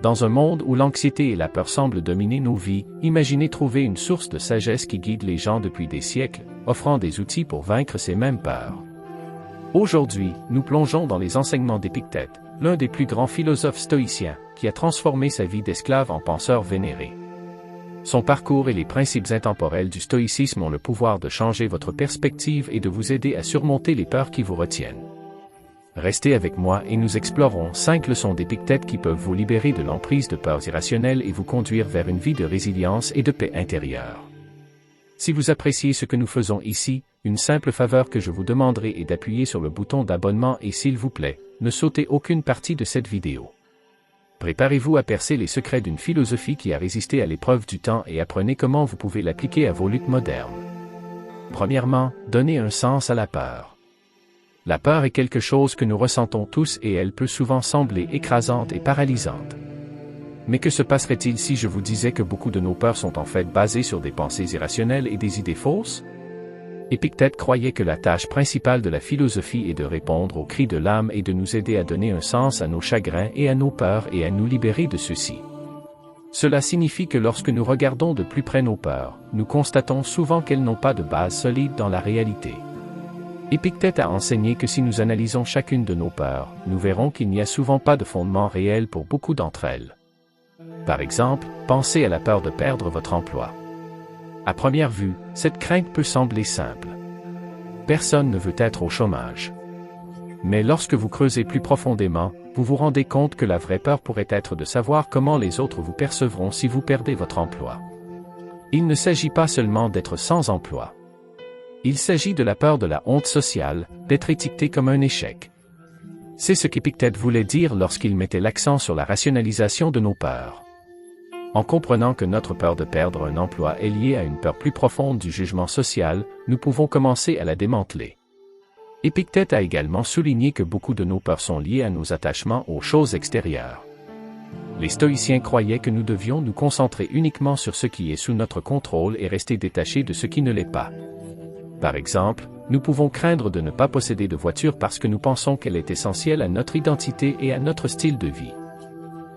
Dans un monde où l'anxiété et la peur semblent dominer nos vies, imaginez trouver une source de sagesse qui guide les gens depuis des siècles, offrant des outils pour vaincre ces mêmes peurs. Aujourd'hui, nous plongeons dans les enseignements d'Épictète, l'un des plus grands philosophes stoïciens, qui a transformé sa vie d'esclave en penseur vénéré. Son parcours et les principes intemporels du stoïcisme ont le pouvoir de changer votre perspective et de vous aider à surmonter les peurs qui vous retiennent. Restez avec moi et nous explorons 5 leçons d'Épictète qui peuvent vous libérer de l'emprise de peurs irrationnelles et vous conduire vers une vie de résilience et de paix intérieure. Si vous appréciez ce que nous faisons ici, une simple faveur que je vous demanderai est d'appuyer sur le bouton d'abonnement et s'il vous plaît, ne sautez aucune partie de cette vidéo. Préparez-vous à percer les secrets d'une philosophie qui a résisté à l'épreuve du temps et apprenez comment vous pouvez l'appliquer à vos luttes modernes. Premièrement, donnez un sens à la peur. La peur est quelque chose que nous ressentons tous et elle peut souvent sembler écrasante et paralysante. Mais que se passerait-il si je vous disais que beaucoup de nos peurs sont en fait basées sur des pensées irrationnelles et des idées fausses? Épictète croyait que la tâche principale de la philosophie est de répondre aux cris de l'âme et de nous aider à donner un sens à nos chagrins et à nos peurs et à nous libérer de ceux-ci. Cela signifie que lorsque nous regardons de plus près nos peurs, nous constatons souvent qu'elles n'ont pas de base solide dans la réalité. Épictète a enseigné que si nous analysons chacune de nos peurs, nous verrons qu'il n'y a souvent pas de fondement réel pour beaucoup d'entre elles. Par exemple, pensez à la peur de perdre votre emploi. À première vue, cette crainte peut sembler simple. Personne ne veut être au chômage. Mais lorsque vous creusez plus profondément, vous vous rendez compte que la vraie peur pourrait être de savoir comment les autres vous percevront si vous perdez votre emploi. Il ne s'agit pas seulement d'être sans emploi. Il s'agit de la peur de la honte sociale, d'être étiqueté comme un échec. C'est ce qu'Épictète voulait dire lorsqu'il mettait l'accent sur la rationalisation de nos peurs. En comprenant que notre peur de perdre un emploi est liée à une peur plus profonde du jugement social, nous pouvons commencer à la démanteler. Épictète a également souligné que beaucoup de nos peurs sont liées à nos attachements aux choses extérieures. Les stoïciens croyaient que nous devions nous concentrer uniquement sur ce qui est sous notre contrôle et rester détachés de ce qui ne l'est pas. Par exemple, nous pouvons craindre de ne pas posséder de voiture parce que nous pensons qu'elle est essentielle à notre identité et à notre style de vie.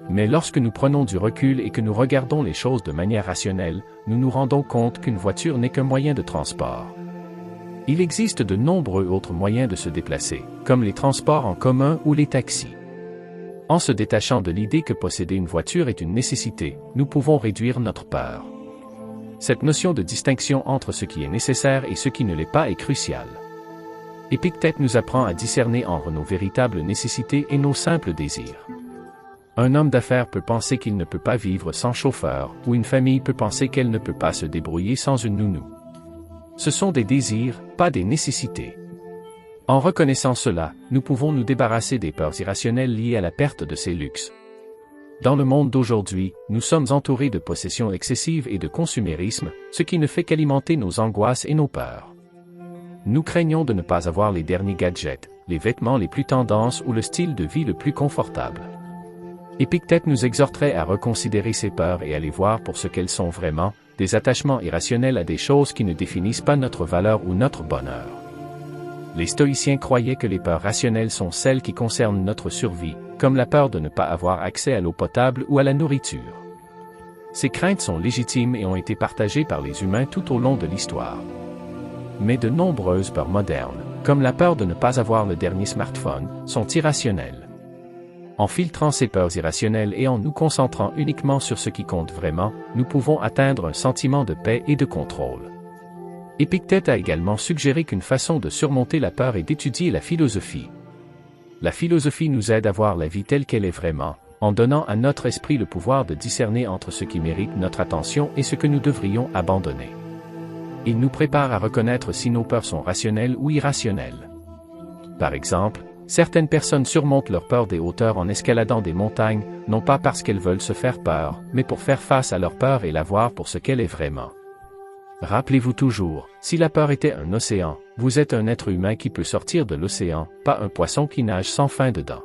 Mais lorsque nous prenons du recul et que nous regardons les choses de manière rationnelle, nous nous rendons compte qu'une voiture n'est qu'un moyen de transport. Il existe de nombreux autres moyens de se déplacer, comme les transports en commun ou les taxis. En se détachant de l'idée que posséder une voiture est une nécessité, nous pouvons réduire notre peur. Cette notion de distinction entre ce qui est nécessaire et ce qui ne l'est pas est cruciale. Épictète nous apprend à discerner entre nos véritables nécessités et nos simples désirs. Un homme d'affaires peut penser qu'il ne peut pas vivre sans chauffeur, ou une famille peut penser qu'elle ne peut pas se débrouiller sans une nounou. Ce sont des désirs, pas des nécessités. En reconnaissant cela, nous pouvons nous débarrasser des peurs irrationnelles liées à la perte de ces luxes. Dans le monde d'aujourd'hui, nous sommes entourés de possessions excessives et de consumérisme, ce qui ne fait qu'alimenter nos angoisses et nos peurs. Nous craignons de ne pas avoir les derniers gadgets, les vêtements les plus tendances ou le style de vie le plus confortable. Épictète nous exhorterait à reconsidérer ces peurs et à les voir pour ce qu'elles sont vraiment, des attachements irrationnels à des choses qui ne définissent pas notre valeur ou notre bonheur. Les stoïciens croyaient que les peurs rationnelles sont celles qui concernent notre survie, comme la peur de ne pas avoir accès à l'eau potable ou à la nourriture. Ces craintes sont légitimes et ont été partagées par les humains tout au long de l'histoire. Mais de nombreuses peurs modernes, comme la peur de ne pas avoir le dernier smartphone, sont irrationnelles. En filtrant ces peurs irrationnelles et en nous concentrant uniquement sur ce qui compte vraiment, nous pouvons atteindre un sentiment de paix et de contrôle. Épictète a également suggéré qu'une façon de surmonter la peur est d'étudier la philosophie. La philosophie nous aide à voir la vie telle qu'elle est vraiment, en donnant à notre esprit le pouvoir de discerner entre ce qui mérite notre attention et ce que nous devrions abandonner. Il nous prépare à reconnaître si nos peurs sont rationnelles ou irrationnelles. Par exemple, certaines personnes surmontent leur peur des hauteurs en escaladant des montagnes, non pas parce qu'elles veulent se faire peur, mais pour faire face à leur peur et la voir pour ce qu'elle est vraiment. Rappelez-vous toujours, si la peur était un océan, vous êtes un être humain qui peut sortir de l'océan, pas un poisson qui nage sans fin dedans.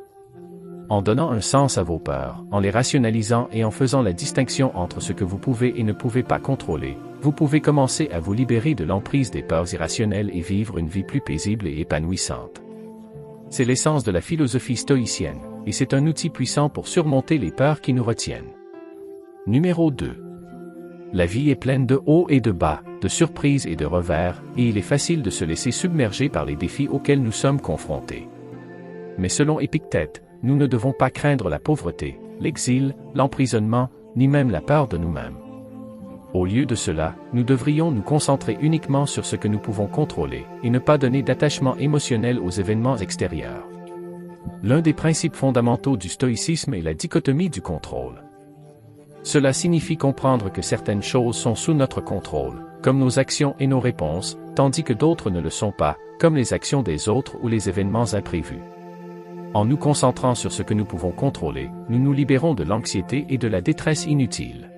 En donnant un sens à vos peurs, en les rationalisant et en faisant la distinction entre ce que vous pouvez et ne pouvez pas contrôler, vous pouvez commencer à vous libérer de l'emprise des peurs irrationnelles et vivre une vie plus paisible et épanouissante. C'est l'essence de la philosophie stoïcienne, et c'est un outil puissant pour surmonter les peurs qui nous retiennent. Numéro 2. La vie est pleine de hauts et de bas, de surprises et de revers, et il est facile de se laisser submerger par les défis auxquels nous sommes confrontés. Mais selon Épictète, nous ne devons pas craindre la pauvreté, l'exil, l'emprisonnement, ni même la peur de nous-mêmes. Au lieu de cela, nous devrions nous concentrer uniquement sur ce que nous pouvons contrôler, et ne pas donner d'attachement émotionnel aux événements extérieurs. L'un des principes fondamentaux du stoïcisme est la dichotomie du contrôle. Cela signifie comprendre que certaines choses sont sous notre contrôle, comme nos actions et nos réponses, tandis que d'autres ne le sont pas, comme les actions des autres ou les événements imprévus. En nous concentrant sur ce que nous pouvons contrôler, nous nous libérons de l'anxiété et de la détresse inutile.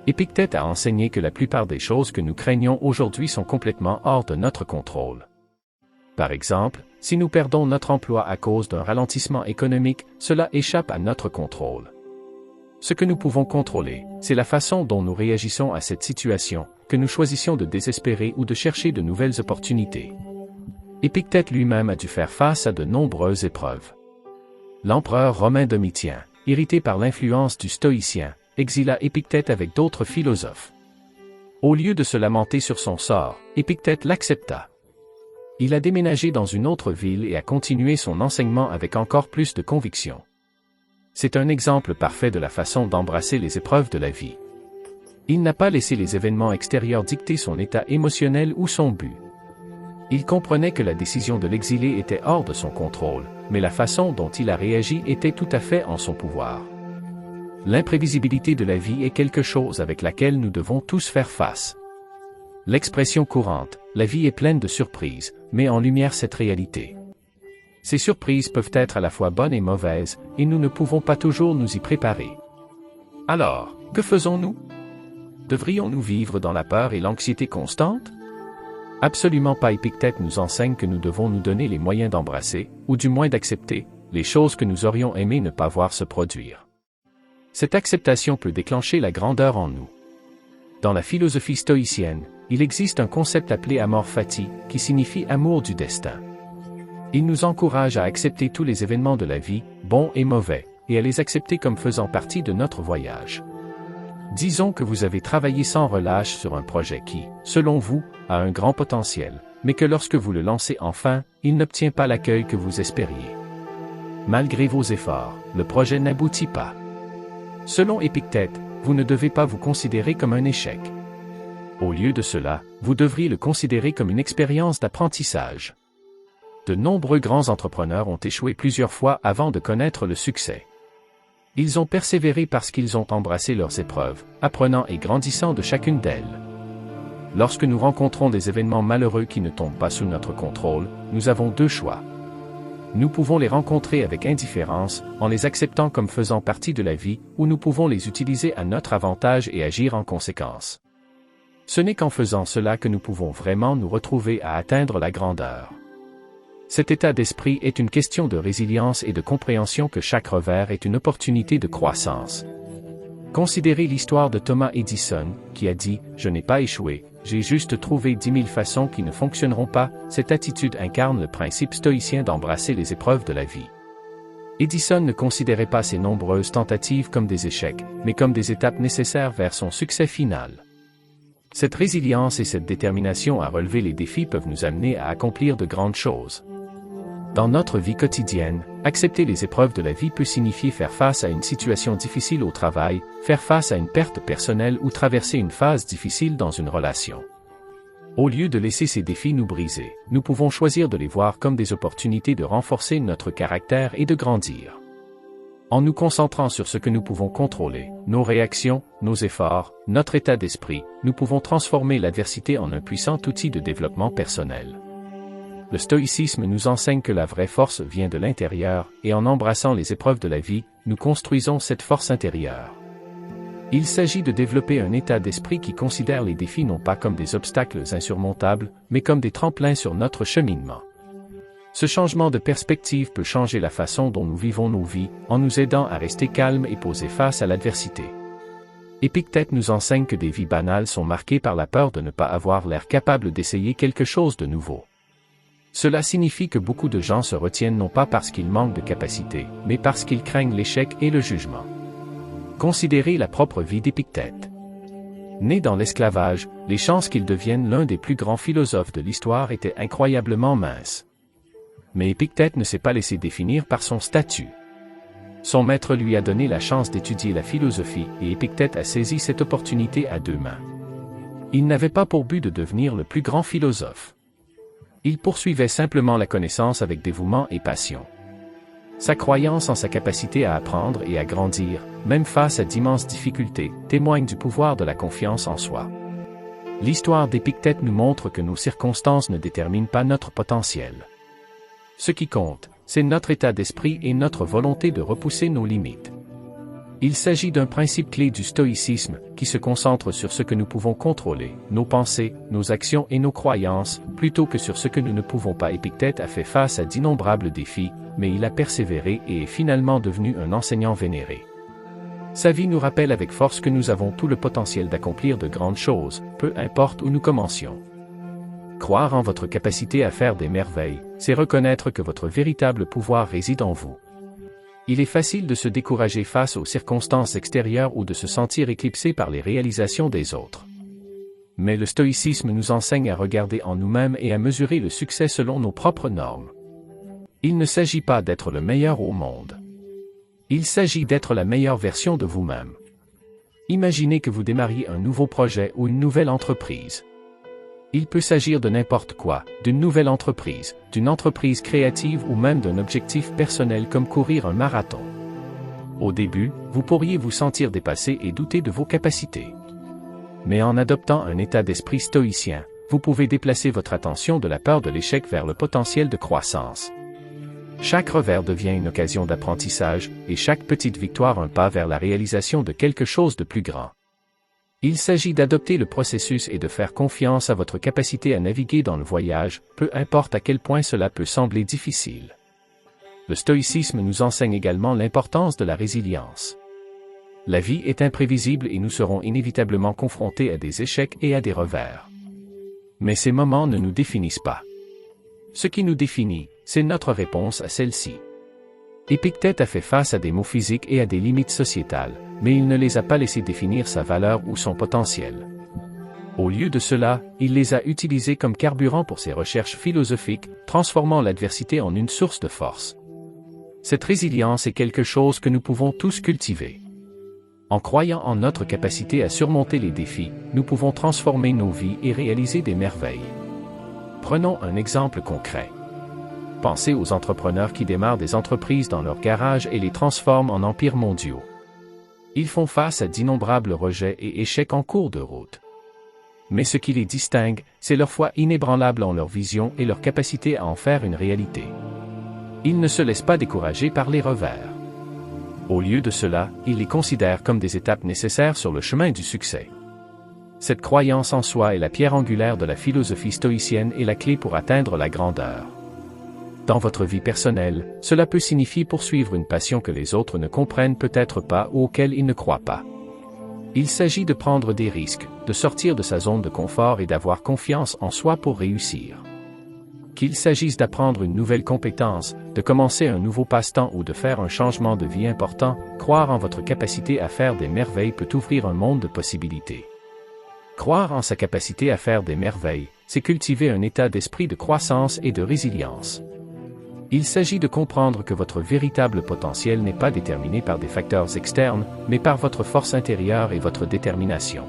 Épictète a enseigné que la plupart des choses que nous craignons aujourd'hui sont complètement hors de notre contrôle. Par exemple, si nous perdons notre emploi à cause d'un ralentissement économique, cela échappe à notre contrôle. Ce que nous pouvons contrôler, c'est la façon dont nous réagissons à cette situation, que nous choisissions de désespérer ou de chercher de nouvelles opportunités. Épictète lui-même a dû faire face à de nombreuses épreuves. L'empereur romain Domitien, irrité par l'influence du stoïcien, exila Épictète avec d'autres philosophes. Au lieu de se lamenter sur son sort, Épictète l'accepta. Il a déménagé dans une autre ville et a continué son enseignement avec encore plus de conviction. C'est un exemple parfait de la façon d'embrasser les épreuves de la vie. Il n'a pas laissé les événements extérieurs dicter son état émotionnel ou son but. Il comprenait que la décision de l'exiler était hors de son contrôle, mais la façon dont il a réagi était tout à fait en son pouvoir. L'imprévisibilité de la vie est quelque chose avec laquelle nous devons tous faire face. L'expression courante, la vie est pleine de surprises, met en lumière cette réalité. Ces surprises peuvent être à la fois bonnes et mauvaises, et nous ne pouvons pas toujours nous y préparer. Alors, que faisons-nous? Devrions-nous vivre dans la peur et l'anxiété constante? Absolument pas. Épictète nous enseigne que nous devons nous donner les moyens d'embrasser, ou du moins d'accepter, les choses que nous aurions aimé ne pas voir se produire. Cette acceptation peut déclencher la grandeur en nous. Dans la philosophie stoïcienne, il existe un concept appelé amor fati, qui signifie amour du destin. Il nous encourage à accepter tous les événements de la vie, bons et mauvais, et à les accepter comme faisant partie de notre voyage. Disons que vous avez travaillé sans relâche sur un projet qui, selon vous, a un grand potentiel, mais que lorsque vous le lancez enfin, il n'obtient pas l'accueil que vous espériez. Malgré vos efforts, le projet n'aboutit pas. Selon Épictète, vous ne devez pas vous considérer comme un échec. Au lieu de cela, vous devriez le considérer comme une expérience d'apprentissage. De nombreux grands entrepreneurs ont échoué plusieurs fois avant de connaître le succès. Ils ont persévéré parce qu'ils ont embrassé leurs épreuves, apprenant et grandissant de chacune d'elles. Lorsque nous rencontrons des événements malheureux qui ne tombent pas sous notre contrôle, nous avons deux choix. Nous pouvons les rencontrer avec indifférence, en les acceptant comme faisant partie de la vie, ou nous pouvons les utiliser à notre avantage et agir en conséquence. Ce n'est qu'en faisant cela que nous pouvons vraiment nous retrouver à atteindre la grandeur. Cet état d'esprit est une question de résilience et de compréhension que chaque revers est une opportunité de croissance. Considérez l'histoire de Thomas Edison, qui a dit « Je n'ai pas échoué, j'ai juste trouvé 10 000 façons qui ne fonctionneront pas ». Cette attitude incarne le principe stoïcien d'embrasser les épreuves de la vie. Edison ne considérait pas ses nombreuses tentatives comme des échecs, mais comme des étapes nécessaires vers son succès final. Cette résilience et cette détermination à relever les défis peuvent nous amener à accomplir de grandes choses. Dans notre vie quotidienne, accepter les épreuves de la vie peut signifier faire face à une situation difficile au travail, faire face à une perte personnelle ou traverser une phase difficile dans une relation. Au lieu de laisser ces défis nous briser, nous pouvons choisir de les voir comme des opportunités de renforcer notre caractère et de grandir. En nous concentrant sur ce que nous pouvons contrôler, nos réactions, nos efforts, notre état d'esprit, nous pouvons transformer l'adversité en un puissant outil de développement personnel. Le stoïcisme nous enseigne que la vraie force vient de l'intérieur, et en embrassant les épreuves de la vie, nous construisons cette force intérieure. Il s'agit de développer un état d'esprit qui considère les défis non pas comme des obstacles insurmontables, mais comme des tremplins sur notre cheminement. Ce changement de perspective peut changer la façon dont nous vivons nos vies, en nous aidant à rester calmes et poser face à l'adversité. Épictète nous enseigne que des vies banales sont marquées par la peur de ne pas avoir l'air capable d'essayer quelque chose de nouveau. Cela signifie que beaucoup de gens se retiennent non pas parce qu'ils manquent de capacité, mais parce qu'ils craignent l'échec et le jugement. Considérez la propre vie d'Épictète. Né dans l'esclavage, les chances qu'il devienne l'un des plus grands philosophes de l'histoire étaient incroyablement minces. Mais Épictète ne s'est pas laissé définir par son statut. Son maître lui a donné la chance d'étudier la philosophie et Épictète a saisi cette opportunité à deux mains. Il n'avait pas pour but de devenir le plus grand philosophe. Il poursuivait simplement la connaissance avec dévouement et passion. Sa croyance en sa capacité à apprendre et à grandir, même face à d'immenses difficultés, témoigne du pouvoir de la confiance en soi. L'histoire d'Épictète nous montre que nos circonstances ne déterminent pas notre potentiel. Ce qui compte, c'est notre état d'esprit et notre volonté de repousser nos limites. Il s'agit d'un principe clé du stoïcisme, qui se concentre sur ce que nous pouvons contrôler, nos pensées, nos actions et nos croyances, plutôt que sur ce que nous ne pouvons pas. Épictète a fait face à d'innombrables défis, mais il a persévéré et est finalement devenu un enseignant vénéré. Sa vie nous rappelle avec force que nous avons tout le potentiel d'accomplir de grandes choses, peu importe où nous commencions. Croire en votre capacité à faire des merveilles, c'est reconnaître que votre véritable pouvoir réside en vous. Il est facile de se décourager face aux circonstances extérieures ou de se sentir éclipsé par les réalisations des autres. Mais le stoïcisme nous enseigne à regarder en nous-mêmes et à mesurer le succès selon nos propres normes. Il ne s'agit pas d'être le meilleur au monde. Il s'agit d'être la meilleure version de vous-même. Imaginez que vous démarriez un nouveau projet ou une nouvelle entreprise. Il peut s'agir de n'importe quoi, d'une nouvelle entreprise, d'une entreprise créative ou même d'un objectif personnel comme courir un marathon. Au début, vous pourriez vous sentir dépassé et douter de vos capacités. Mais en adoptant un état d'esprit stoïcien, vous pouvez déplacer votre attention de la peur de l'échec vers le potentiel de croissance. Chaque revers devient une occasion d'apprentissage, et chaque petite victoire un pas vers la réalisation de quelque chose de plus grand. Il s'agit d'adopter le processus et de faire confiance à votre capacité à naviguer dans le voyage, peu importe à quel point cela peut sembler difficile. Le stoïcisme nous enseigne également l'importance de la résilience. La vie est imprévisible et nous serons inévitablement confrontés à des échecs et à des revers. Mais ces moments ne nous définissent pas. Ce qui nous définit, c'est notre réponse à celle-ci. Épictète a fait face à des maux physiques et à des limites sociétales, mais il ne les a pas laissés définir sa valeur ou son potentiel. Au lieu de cela, il les a utilisés comme carburant pour ses recherches philosophiques, transformant l'adversité en une source de force. Cette résilience est quelque chose que nous pouvons tous cultiver. En croyant en notre capacité à surmonter les défis, nous pouvons transformer nos vies et réaliser des merveilles. Prenons un exemple concret. Pensez aux entrepreneurs qui démarrent des entreprises dans leur garage et les transforment en empires mondiaux. Ils font face à d'innombrables rejets et échecs en cours de route. Mais ce qui les distingue, c'est leur foi inébranlable en leur vision et leur capacité à en faire une réalité. Ils ne se laissent pas décourager par les revers. Au lieu de cela, ils les considèrent comme des étapes nécessaires sur le chemin du succès. Cette croyance en soi est la pierre angulaire de la philosophie stoïcienne et la clé pour atteindre la grandeur. Dans votre vie personnelle, cela peut signifier poursuivre une passion que les autres ne comprennent peut-être pas ou auquel ils ne croient pas. Il s'agit de prendre des risques, de sortir de sa zone de confort et d'avoir confiance en soi pour réussir. Qu'il s'agisse d'apprendre une nouvelle compétence, de commencer un nouveau passe-temps ou de faire un changement de vie important, croire en votre capacité à faire des merveilles peut ouvrir un monde de possibilités. Croire en sa capacité à faire des merveilles, c'est cultiver un état d'esprit de croissance et de résilience. Il s'agit de comprendre que votre véritable potentiel n'est pas déterminé par des facteurs externes, mais par votre force intérieure et votre détermination.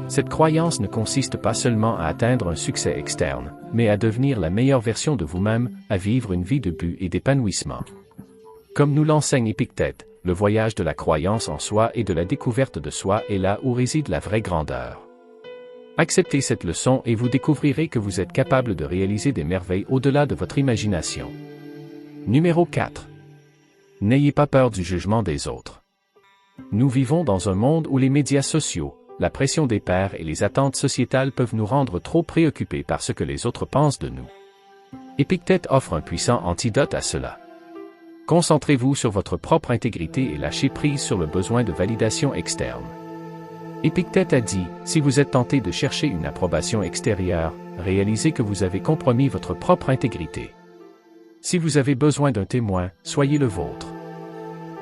Cette croyance ne consiste pas seulement à atteindre un succès externe, mais à devenir la meilleure version de vous-même, à vivre une vie de but et d'épanouissement. Comme nous l'enseigne Épictète, le voyage de la croyance en soi et de la découverte de soi est là où réside la vraie grandeur. Acceptez cette leçon et vous découvrirez que vous êtes capable de réaliser des merveilles au-delà de votre imagination. Numéro 4. N'ayez pas peur du jugement des autres. Nous vivons dans un monde où les médias sociaux, la pression des pairs et les attentes sociétales peuvent nous rendre trop préoccupés par ce que les autres pensent de nous. Épictète offre un puissant antidote à cela. Concentrez-vous sur votre propre intégrité et lâchez prise sur le besoin de validation externe. Épictète a dit, si vous êtes tenté de chercher une approbation extérieure, réalisez que vous avez compromis votre propre intégrité. Si vous avez besoin d'un témoin, soyez le vôtre.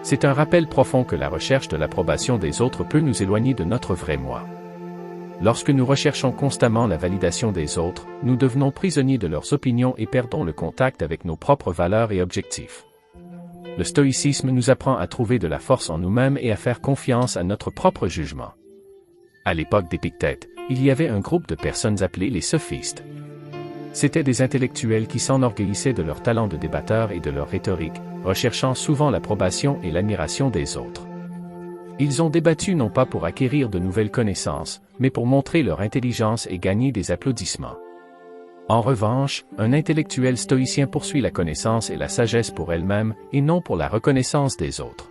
C'est un rappel profond que la recherche de l'approbation des autres peut nous éloigner de notre vrai moi. Lorsque nous recherchons constamment la validation des autres, nous devenons prisonniers de leurs opinions et perdons le contact avec nos propres valeurs et objectifs. Le stoïcisme nous apprend à trouver de la force en nous-mêmes et à faire confiance à notre propre jugement. À l'époque d'Épictète, il y avait un groupe de personnes appelées les sophistes. C'étaient des intellectuels qui s'enorgueillissaient de leur talent de débatteur et de leur rhétorique, recherchant souvent l'approbation et l'admiration des autres. Ils ont débattu non pas pour acquérir de nouvelles connaissances, mais pour montrer leur intelligence et gagner des applaudissements. En revanche, un intellectuel stoïcien poursuit la connaissance et la sagesse pour elle-même, et non pour la reconnaissance des autres.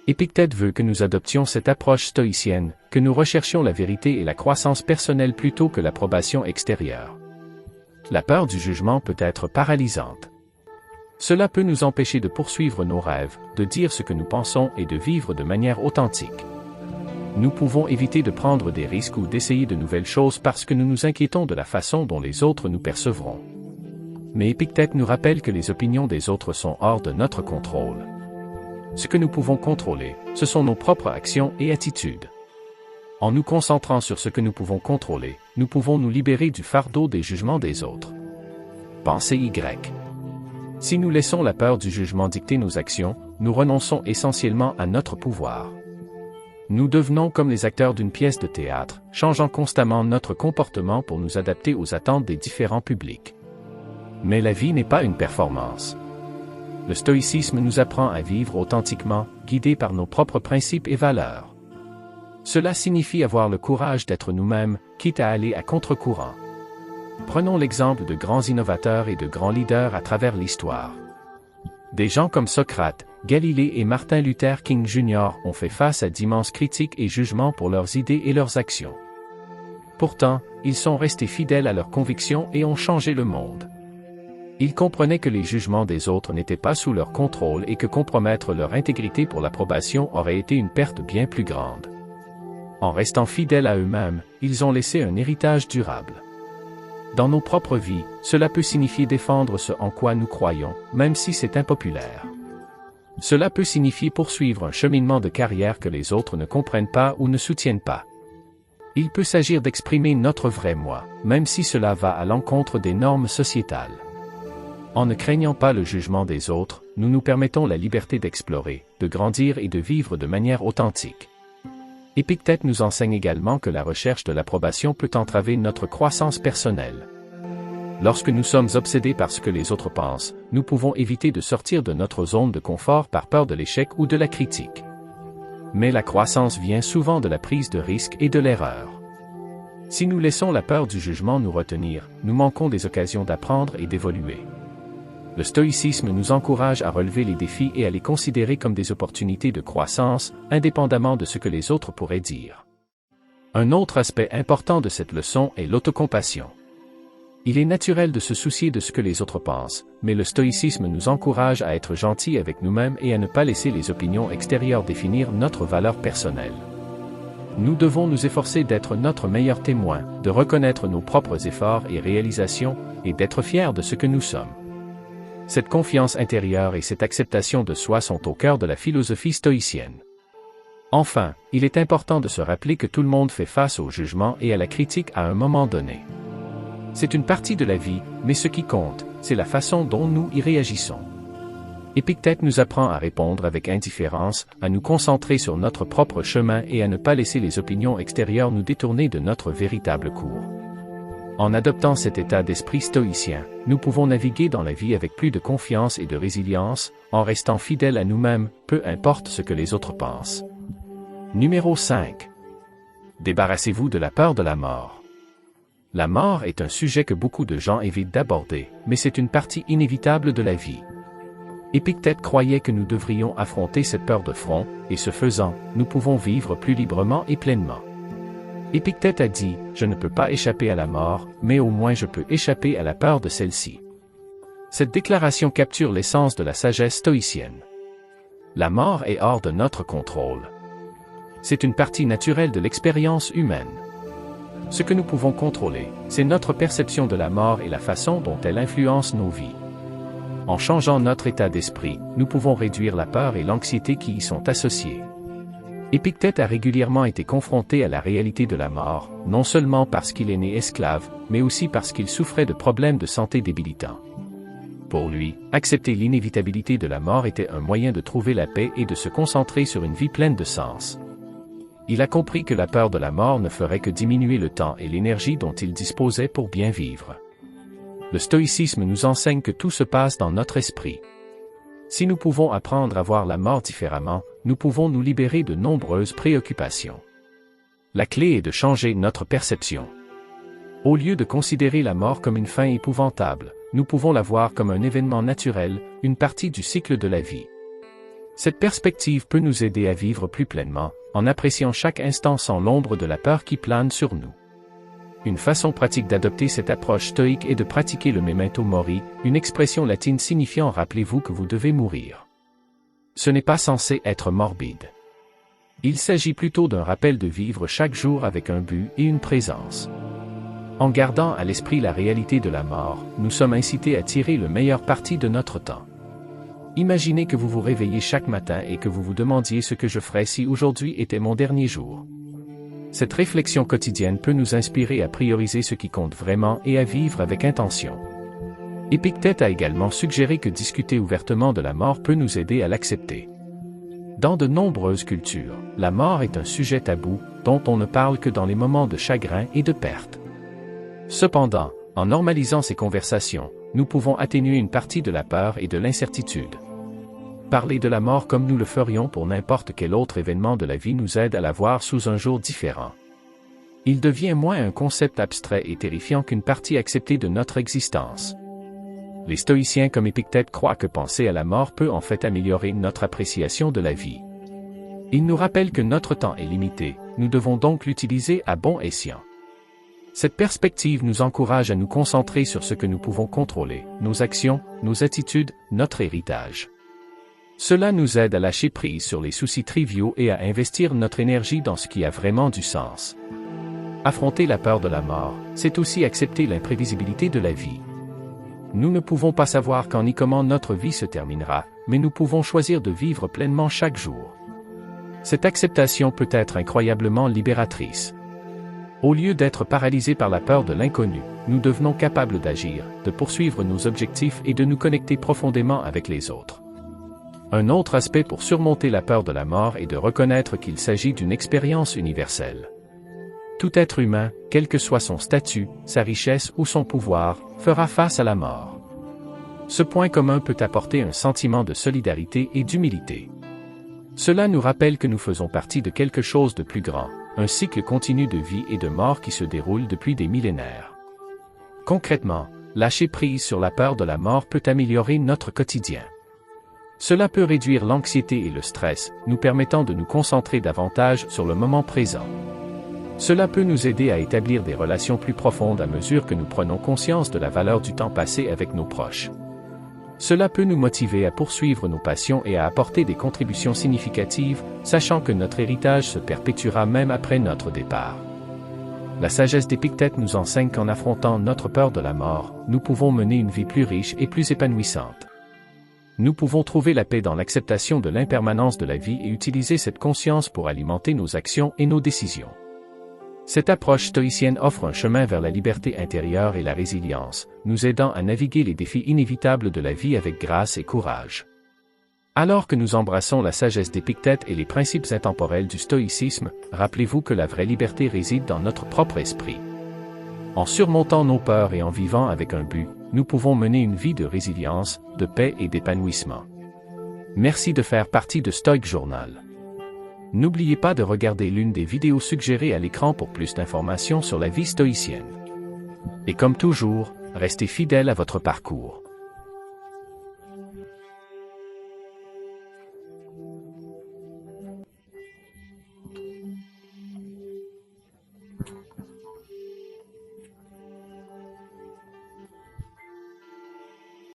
Épictète veut que nous adoptions cette approche stoïcienne, que nous recherchions la vérité et la croissance personnelle plutôt que l'approbation extérieure. La peur du jugement peut être paralysante. Cela peut nous empêcher de poursuivre nos rêves, de dire ce que nous pensons et de vivre de manière authentique. Nous pouvons éviter de prendre des risques ou d'essayer de nouvelles choses parce que nous nous inquiétons de la façon dont les autres nous percevront. Mais Épictète nous rappelle que les opinions des autres sont hors de notre contrôle. Ce que nous pouvons contrôler, ce sont nos propres actions et attitudes. En nous concentrant sur ce que nous pouvons contrôler, nous pouvons nous libérer du fardeau des jugements des autres. Pensée Y. Si nous laissons la peur du jugement dicter nos actions, nous renonçons essentiellement à notre pouvoir. Nous devenons comme les acteurs d'une pièce de théâtre, changeant constamment notre comportement pour nous adapter aux attentes des différents publics. Mais la vie n'est pas une performance. Le stoïcisme nous apprend à vivre authentiquement, guidés par nos propres principes et valeurs. Cela signifie avoir le courage d'être nous-mêmes, quitte à aller à contre-courant. Prenons l'exemple de grands innovateurs et de grands leaders à travers l'histoire. Des gens comme Socrate, Galilée et Martin Luther King Jr. ont fait face à d'immenses critiques et jugements pour leurs idées et leurs actions. Pourtant, ils sont restés fidèles à leurs convictions et ont changé le monde. Ils comprenaient que les jugements des autres n'étaient pas sous leur contrôle et que compromettre leur intégrité pour l'approbation aurait été une perte bien plus grande. En restant fidèles à eux-mêmes, ils ont laissé un héritage durable. Dans nos propres vies, cela peut signifier défendre ce en quoi nous croyons, même si c'est impopulaire. Cela peut signifier poursuivre un cheminement de carrière que les autres ne comprennent pas ou ne soutiennent pas. Il peut s'agir d'exprimer notre vrai moi, même si cela va à l'encontre des normes sociétales. En ne craignant pas le jugement des autres, nous nous permettons la liberté d'explorer, de grandir et de vivre de manière authentique. Épictète nous enseigne également que la recherche de l'approbation peut entraver notre croissance personnelle. Lorsque nous sommes obsédés par ce que les autres pensent, nous pouvons éviter de sortir de notre zone de confort par peur de l'échec ou de la critique. Mais la croissance vient souvent de la prise de risque et de l'erreur. Si nous laissons la peur du jugement nous retenir, nous manquons des occasions d'apprendre et d'évoluer. Le stoïcisme nous encourage à relever les défis et à les considérer comme des opportunités de croissance, indépendamment de ce que les autres pourraient dire. Un autre aspect important de cette leçon est l'autocompassion. Il est naturel de se soucier de ce que les autres pensent, mais le stoïcisme nous encourage à être gentils avec nous-mêmes et à ne pas laisser les opinions extérieures définir notre valeur personnelle. Nous devons nous efforcer d'être notre meilleur témoin, de reconnaître nos propres efforts et réalisations, et d'être fiers de ce que nous sommes. Cette confiance intérieure et cette acceptation de soi sont au cœur de la philosophie stoïcienne. Enfin, il est important de se rappeler que tout le monde fait face au jugement et à la critique à un moment donné. C'est une partie de la vie, mais ce qui compte, c'est la façon dont nous y réagissons. Épictète nous apprend à répondre avec indifférence, à nous concentrer sur notre propre chemin et à ne pas laisser les opinions extérieures nous détourner de notre véritable cours. En adoptant cet état d'esprit stoïcien, nous pouvons naviguer dans la vie avec plus de confiance et de résilience, en restant fidèles à nous-mêmes, peu importe ce que les autres pensent. Numéro 5. Débarrassez-vous de la peur de la mort. La mort est un sujet que beaucoup de gens évitent d'aborder, mais c'est une partie inévitable de la vie. Épictète croyait que nous devrions affronter cette peur de front, et ce faisant, nous pouvons vivre plus librement et pleinement. Épictète a dit, « Je ne peux pas échapper à la mort, mais au moins je peux échapper à la peur de celle-ci. » Cette déclaration capture l'essence de la sagesse stoïcienne. La mort est hors de notre contrôle. C'est une partie naturelle de l'expérience humaine. Ce que nous pouvons contrôler, c'est notre perception de la mort et la façon dont elle influence nos vies. En changeant notre état d'esprit, nous pouvons réduire la peur et l'anxiété qui y sont associées. Épictète a régulièrement été confronté à la réalité de la mort, non seulement parce qu'il est né esclave, mais aussi parce qu'il souffrait de problèmes de santé débilitants. Pour lui, accepter l'inévitabilité de la mort était un moyen de trouver la paix et de se concentrer sur une vie pleine de sens. Il a compris que la peur de la mort ne ferait que diminuer le temps et l'énergie dont il disposait pour bien vivre. Le stoïcisme nous enseigne que tout se passe dans notre esprit. Si nous pouvons apprendre à voir la mort différemment, nous pouvons nous libérer de nombreuses préoccupations. La clé est de changer notre perception. Au lieu de considérer la mort comme une fin épouvantable, nous pouvons la voir comme un événement naturel, une partie du cycle de la vie. Cette perspective peut nous aider à vivre plus pleinement, en appréciant chaque instant sans l'ombre de la peur qui plane sur nous. Une façon pratique d'adopter cette approche stoïque est de pratiquer le memento mori, une expression latine signifiant « rappelez-vous que vous devez mourir ». Ce n'est pas censé être morbide. Il s'agit plutôt d'un rappel de vivre chaque jour avec un but et une présence. En gardant à l'esprit la réalité de la mort, nous sommes incités à tirer le meilleur parti de notre temps. Imaginez que vous vous réveillez chaque matin et que vous vous demandiez ce que je ferais si aujourd'hui était mon dernier jour. Cette réflexion quotidienne peut nous inspirer à prioriser ce qui compte vraiment et à vivre avec intention. Épictète a également suggéré que discuter ouvertement de la mort peut nous aider à l'accepter. Dans de nombreuses cultures, la mort est un sujet tabou, dont on ne parle que dans les moments de chagrin et de perte. Cependant, en normalisant ces conversations, nous pouvons atténuer une partie de la peur et de l'incertitude. Parler de la mort comme nous le ferions pour n'importe quel autre événement de la vie nous aide à la voir sous un jour différent. Il devient moins un concept abstrait et terrifiant qu'une partie acceptée de notre existence. Les stoïciens comme Épictète croient que penser à la mort peut en fait améliorer notre appréciation de la vie. Ils nous rappellent que notre temps est limité, nous devons donc l'utiliser à bon escient. Cette perspective nous encourage à nous concentrer sur ce que nous pouvons contrôler, nos actions, nos attitudes, notre héritage. Cela nous aide à lâcher prise sur les soucis triviaux et à investir notre énergie dans ce qui a vraiment du sens. Affronter la peur de la mort, c'est aussi accepter l'imprévisibilité de la vie. Nous ne pouvons pas savoir quand ni comment notre vie se terminera, mais nous pouvons choisir de vivre pleinement chaque jour. Cette acceptation peut être incroyablement libératrice. Au lieu d'être paralysés par la peur de l'inconnu, nous devenons capables d'agir, de poursuivre nos objectifs et de nous connecter profondément avec les autres. Un autre aspect pour surmonter la peur de la mort est de reconnaître qu'il s'agit d'une expérience universelle. Tout être humain, quel que soit son statut, sa richesse ou son pouvoir, fera face à la mort. Ce point commun peut apporter un sentiment de solidarité et d'humilité. Cela nous rappelle que nous faisons partie de quelque chose de plus grand, un cycle continu de vie et de mort qui se déroule depuis des millénaires. Concrètement, lâcher prise sur la peur de la mort peut améliorer notre quotidien. Cela peut réduire l'anxiété et le stress, nous permettant de nous concentrer davantage sur le moment présent. Cela peut nous aider à établir des relations plus profondes à mesure que nous prenons conscience de la valeur du temps passé avec nos proches. Cela peut nous motiver à poursuivre nos passions et à apporter des contributions significatives, sachant que notre héritage se perpétuera même après notre départ. La sagesse d'Épictète nous enseigne qu'en affrontant notre peur de la mort, nous pouvons mener une vie plus riche et plus épanouissante. Nous pouvons trouver la paix dans l'acceptation de l'impermanence de la vie et utiliser cette conscience pour alimenter nos actions et nos décisions. Cette approche stoïcienne offre un chemin vers la liberté intérieure et la résilience, nous aidant à naviguer les défis inévitables de la vie avec grâce et courage. Alors que nous embrassons la sagesse d'Épictète et les principes intemporels du stoïcisme, rappelez-vous que la vraie liberté réside dans notre propre esprit. En surmontant nos peurs et en vivant avec un but, nous pouvons mener une vie de résilience, de paix et d'épanouissement. Merci de faire partie de Stoic Journal. N'oubliez pas de regarder l'une des vidéos suggérées à l'écran pour plus d'informations sur la vie stoïcienne. Et comme toujours, restez fidèles à votre parcours.